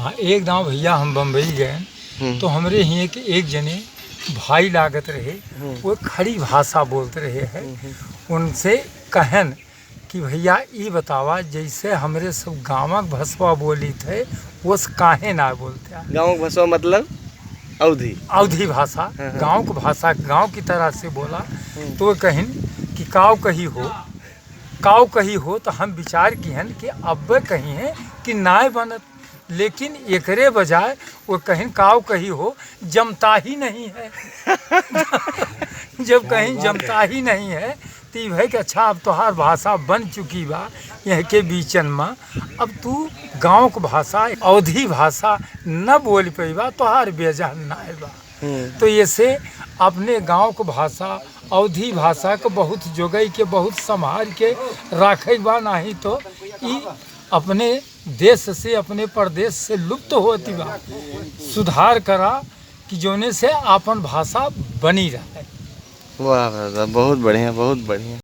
हाँ, एक दाव भैया हम बम्बई गए तो हमरे यहाँ के एक जने भाई लागत रहे, वो खड़ी भाषा बोलते रहे हैं। उनसे कहन कि भैया ये बतावा, जैसे हमरे सब गाँवक भसवा बोली थे वो काहे ना बोलते। गाँव भसवा मतलब अवधी भाषा, गांव की भाषा गांव की तरह से बोला। तो कहिन कि काव कही हो तो हम विचार किहन कि अब कहीं है कि नाय बनत, लेकिन एकरे बजाय वो कहिन काव कही हो जमता ही नहीं है। जब कहीं जमता ही नहीं है तो भाई कि अच्छा अब तोहार भाषा बन चुकी बा यहाँ के बीचन में, अब तू गांव की भाषा अवधी भाषा न बोल पैबा तोहार बेजान ना बा। तो ऐसे अपने गांव की भाषा अवधी भाषा को बहुत जोगई के बहुत संभाल के रखे बा, नहीं तो ई अपने देश से अपने प्रदेश से लुप्त होती बा। सुधार करा कि जोने से अपन भाषा बनी रहे। वाह, बहुत बढ़िया, बहुत बढ़िया।